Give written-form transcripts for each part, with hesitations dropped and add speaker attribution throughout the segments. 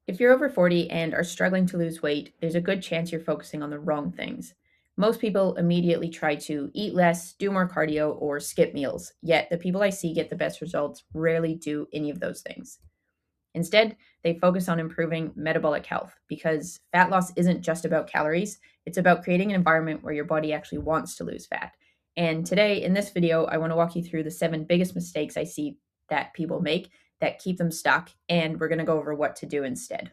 Speaker 1: If you're over 40 and are struggling to lose weight, there's a good chance you're focusing on the wrong things. Most people immediately try to eat less, do more cardio, or skip meals, yet the people I see get the best results rarely do any of those things. Instead, they focus on improving metabolic health because fat loss isn't just about calories, it's about creating an environment where your body actually wants to lose fat. And today, in this video, I want to walk you through the 7 biggest mistakes I see that people make that keep them stuck, and we're going to go over what to do instead.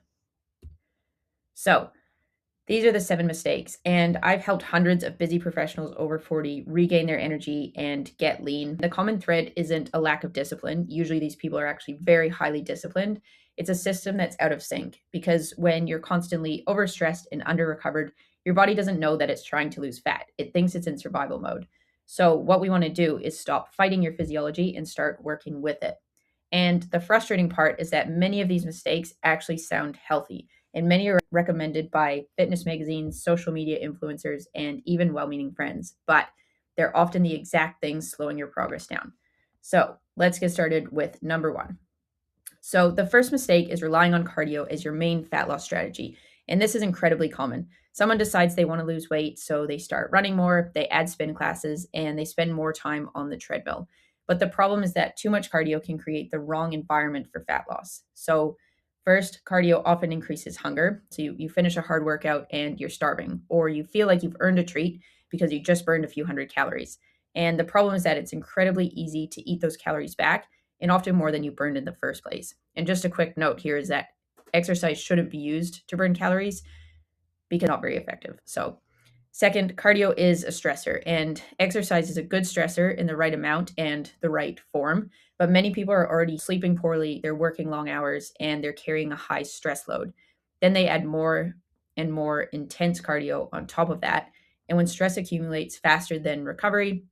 Speaker 1: So, these are the 7 mistakes, and I've helped hundreds of busy professionals over 40 regain their energy and get lean. The common thread isn't a lack of discipline. Usually, these people are actually very highly disciplined. It's a system that's out of sync because when you're constantly overstressed and under recovered, your body doesn't know that it's trying to lose fat. It thinks it's in survival mode. So, what we want to do is stop fighting your physiology and start working with it. And the frustrating part is that many of these mistakes actually sound healthy, and many are recommended by fitness magazines, social media influencers, and even well meaning friends. But they're often the exact things slowing your progress down. So let's get started with number 1. So, the first mistake is relying on cardio as your main fat loss strategy. And this is incredibly common. Someone decides they want to lose weight, so they start running more, they add spin classes, and they spend more time on the treadmill. But the problem is that too much cardio can create the wrong environment for fat loss. So, first, cardio often increases hunger. So, you finish a hard workout and you're starving, or you feel like you've earned a treat because you just burned a few hundred calories. And the problem is that it's incredibly easy to eat those calories back and often more than you burned in the first place. And just a quick note here is that exercise shouldn't be used to burn calories because it's not very effective. So, second, cardio is a stressor, and exercise is a good stressor in the right amount and the right form. But many people are already sleeping poorly, they're working long hours, and they're carrying a high stress load. Then they add more and more intense cardio on top of that. And when stress accumulates faster than recovery,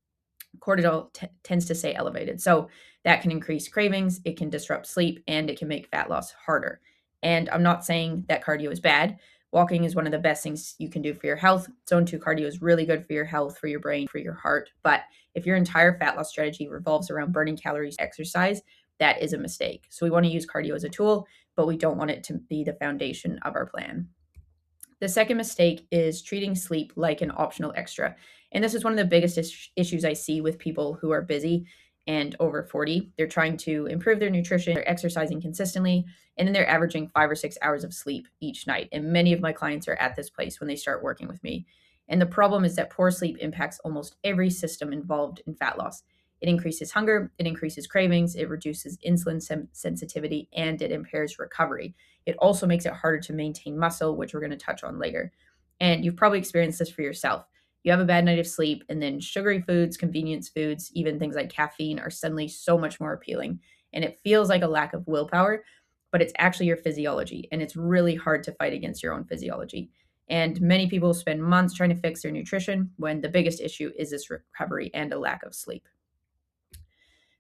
Speaker 1: cortisol tends to stay elevated. So that can increase cravings, it can disrupt sleep, and it can make fat loss harder. And I'm not saying that cardio is bad. Walking is one of the best things you can do for your health. Zone 2 cardio is really good for your health, for your brain, for your heart. But if your entire fat loss strategy revolves around burning calories, exercise, that is a mistake. So we want to use cardio as a tool, but we don't want it to be the foundation of our plan. The second mistake is treating sleep like an optional extra. And this is one of the biggest issues I see with people who are busy and over 40. They're trying to improve their nutrition, they're exercising consistently, and then they're averaging 5 or 6 hours of sleep each night. And many of my clients are at this place when they start working with me. And the problem is that poor sleep impacts almost every system involved in fat loss. It increases hunger, it increases cravings, it reduces insulin sensitivity, and it impairs recovery. It also makes it harder to maintain muscle, which we're going to touch on later. And you've probably experienced this for yourself. You have a bad night of sleep, and then sugary foods, convenience foods, even things like caffeine are suddenly so much more appealing. And it feels like a lack of willpower, but it's actually your physiology. And it's really hard to fight against your own physiology. And many people spend months trying to fix their nutrition when the biggest issue is this recovery and a lack of sleep.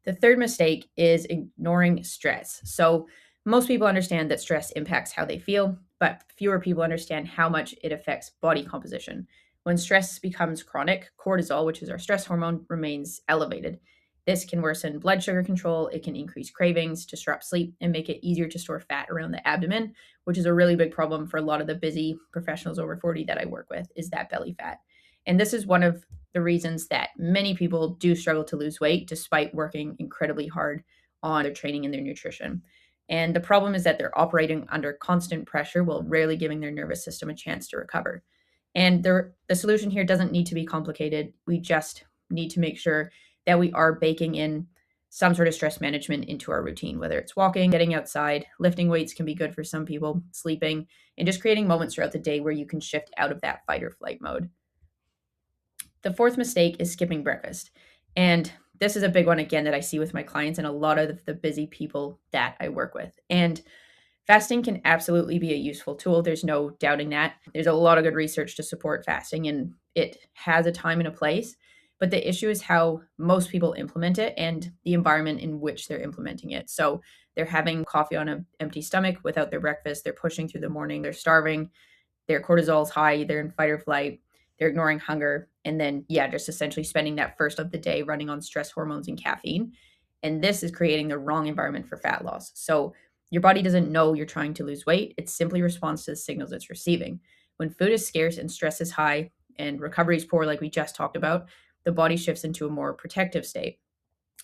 Speaker 1: The third mistake is ignoring stress. So, most people understand that stress impacts how they feel, but fewer people understand how much it affects body composition. When stress becomes chronic, cortisol, which is our stress hormone, remains elevated. This can worsen blood sugar control, it can increase cravings, disrupt sleep, and make it easier to store fat around the abdomen, which is a really big problem for a lot of the busy professionals over 40 that I work with, is that belly fat. And this is one of the reasons that many people do struggle to lose weight despite working incredibly hard on their training and their nutrition. And the problem is that they're operating under constant pressure while rarely giving their nervous system a chance to recover. And the solution here doesn't need to be complicated. We just need to make sure that we are baking in some sort of stress management into our routine, whether it's walking, getting outside, lifting weights can be good for some people, sleeping, and just creating moments throughout the day where you can shift out of that fight or flight mode. The fourth mistake is skipping breakfast. And this is a big one again that I see with my clients and a lot of the busy people that I work with. And fasting can absolutely be a useful tool. There's no doubting that. There's a lot of good research to support fasting and it has a time and a place. But the issue is how most people implement it and the environment in which they're implementing it. So they're having coffee on an empty stomach without their breakfast. They're pushing through the morning. They're starving. Their cortisol's high. They're in fight or flight. They're ignoring hunger. And then, just essentially spending that first of the day running on stress hormones and caffeine. And this is creating the wrong environment for fat loss. So Your body doesn't know you're trying to lose weight, it simply responds to the signals it's receiving. When food is scarce and stress is high and recovery is poor, like we just talked about, the body shifts into a more protective state.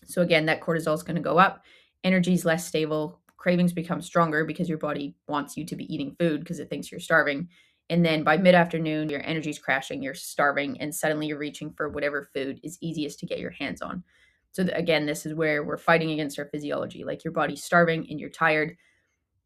Speaker 1: So again, that cortisol is going to go up, energy is less stable, cravings become stronger because your body wants you to be eating food because it thinks you're starving. And then by mid afternoon, your energy's crashing, you're starving, and suddenly you're reaching for whatever food is easiest to get your hands on. So, again, this is where we're fighting against our physiology. Like your body's starving and you're tired,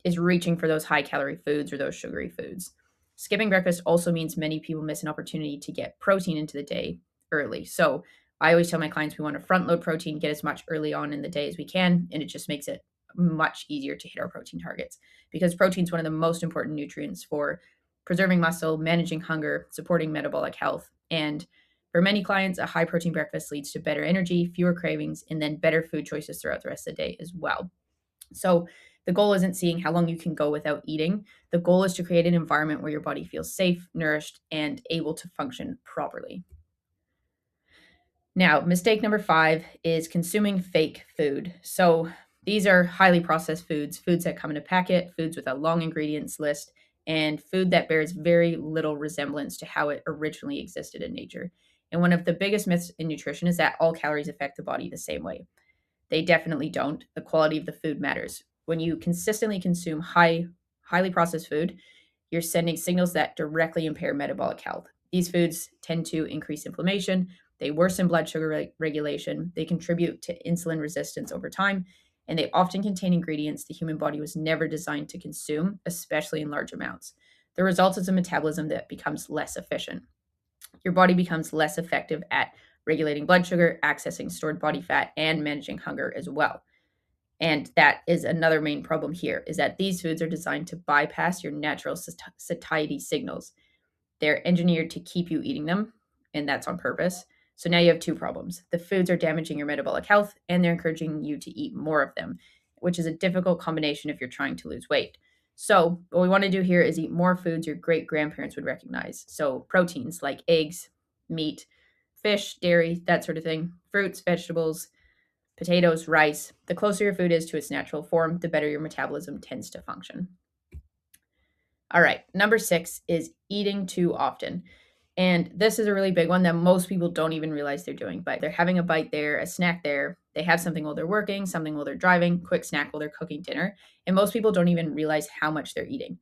Speaker 1: is reaching for those high calorie foods or those sugary foods. Skipping breakfast also means many people miss an opportunity to get protein into the day early. So I always tell my clients we want to front load protein, get as much early on in the day as we can, and it just makes it much easier to hit our protein targets because protein is one of the most important nutrients for preserving muscle, managing hunger, supporting metabolic health. And for many clients, a high protein breakfast leads to better energy, fewer cravings, and then better food choices throughout the rest of the day as well. So the goal isn't seeing how long you can go without eating. The goal is to create an environment where your body feels safe, nourished, and able to function properly. Now, mistake number 5 is consuming fake food. So these are highly processed foods, foods that come in a packet, foods with a long ingredients list, and food that bears very little resemblance to how it originally existed in nature. And one of the biggest myths in nutrition is that all calories affect the body the same way. They definitely don't. The quality of the food matters. When you consistently consume highly processed food, you're sending signals that directly impair metabolic health. These foods tend to increase inflammation, they worsen blood sugar regulation, they contribute to insulin resistance over time, and they often contain ingredients the human body was never designed to consume, especially in large amounts. The result is a metabolism that becomes less efficient. Your body becomes less effective at regulating blood sugar, accessing stored body fat, and managing hunger as well. And that is another main problem here is that these foods are designed to bypass your natural satiety signals. They're engineered to keep you eating them, and that's on purpose. So now you have two problems. The foods are damaging your metabolic health, and they're encouraging you to eat more of them, which is a difficult combination if you're trying to lose weight. So, what we want to do here is eat more foods your great grandparents would recognize. So, proteins like eggs, meat, fish, dairy, that sort of thing, fruits, vegetables, potatoes, rice. The closer your food is to its natural form, the better your metabolism tends to function. All right, number 6 is eating too often. And this is a really big one that most people don't even realize they're doing, but they're having a bite there, a snack there. They have something while they're working, something while they're driving, quick snack while they're cooking dinner. And most people don't even realize how much they're eating.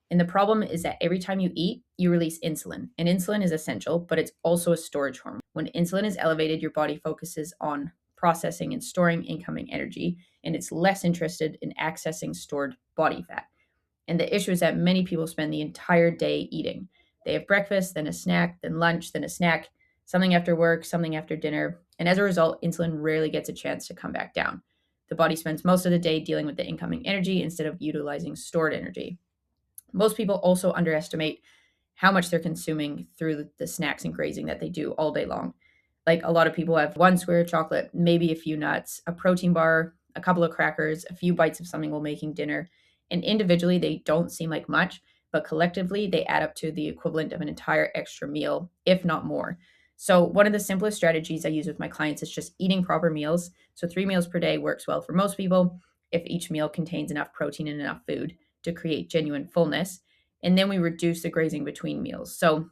Speaker 1: And the problem is that every time you eat, you release insulin. And insulin is essential, but it's also a storage hormone. When insulin is elevated, your body focuses on processing and storing incoming energy, and it's less interested in accessing stored body fat. And the issue is that many people spend the entire day eating. They have breakfast, then a snack, then lunch, then a snack, something after work, something after dinner. And as a result, insulin rarely gets a chance to come back down. The body spends most of the day dealing with the incoming energy instead of utilizing stored energy. Most people also underestimate how much they're consuming through the snacks and grazing that they do all day long. Like a lot of people have one square of chocolate, maybe a few nuts, a protein bar, a couple of crackers, a few bites of something while making dinner. And individually, they don't seem like much, but collectively, they add up to the equivalent of an entire extra meal, if not more. So, one of the simplest strategies I use with my clients is just eating proper meals. So, 3 meals per day works well for most people if each meal contains enough protein and enough food to create genuine fullness. And then we reduce the grazing between meals. So,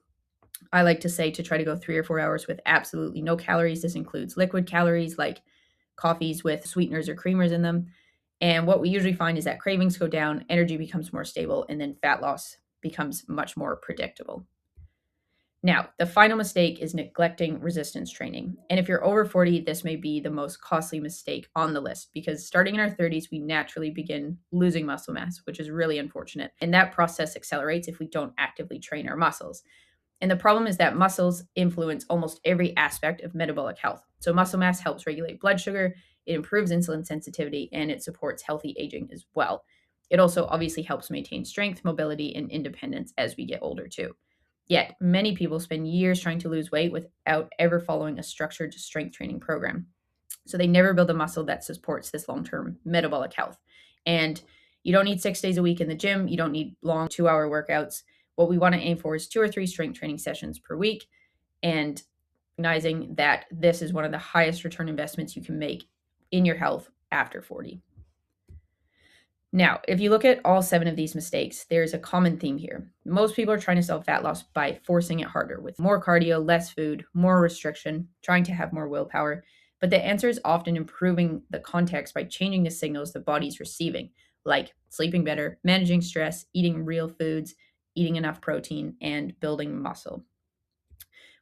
Speaker 1: I like to say to try to go 3 or 4 hours with absolutely no calories. This includes liquid calories like coffees with sweeteners or creamers in them. And what we usually find is that cravings go down, energy becomes more stable, and then fat loss becomes much more predictable. Now, the final mistake is neglecting resistance training. And if you're over 40, this may be the most costly mistake on the list because starting in our 30s, we naturally begin losing muscle mass, which is really unfortunate. And that process accelerates if we don't actively train our muscles. And the problem is that muscles influence almost every aspect of metabolic health. So, muscle mass helps regulate blood sugar, it improves insulin sensitivity, and it supports healthy aging as well. It also obviously helps maintain strength, mobility, and independence as we get older, too. Yet, many people spend years trying to lose weight without ever following a structured strength training program. So, they never build a muscle that supports this long term metabolic health. And you don't need 6 days a week in the gym, you don't need long 2 hour workouts. What we want to aim for is 2 or 3 strength training sessions per week and recognizing that this is one of the highest return investments you can make in your health after 40. Now, if you look at all 7 of these mistakes, there's a common theme here. Most people are trying to solve fat loss by forcing it harder with more cardio, less food, more restriction, trying to have more willpower. But the answer is often improving the context by changing the signals the body's receiving, like sleeping better, managing stress, eating real foods, eating enough protein, and building muscle.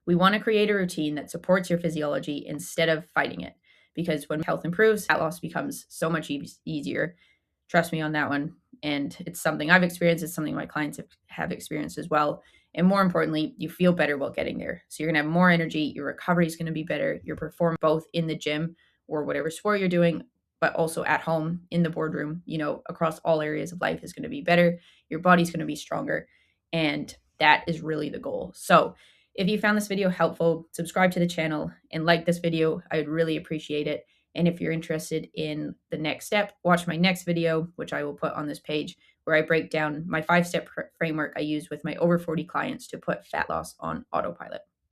Speaker 1: We want to create a routine that supports your physiology instead of fighting it. Because when health improves, fat loss becomes so much easier. Trust me on that one. And it's something I've experienced. It's something my clients have experienced as well. And more importantly, you feel better while getting there. So you're going to have more energy. Your recovery is going to be better. Your performance, both in the gym or whatever sport you're doing, but also at home, in the boardroom, across all areas of life is going to be better. Your body's going to be stronger. And that is really the goal. So if you found this video helpful, subscribe to the channel and like this video. I would really appreciate it. And if you're interested in the next step, watch my next video, which I will put on this page, where I break down my 5-step framework I use with my over 40 clients to put fat loss on autopilot.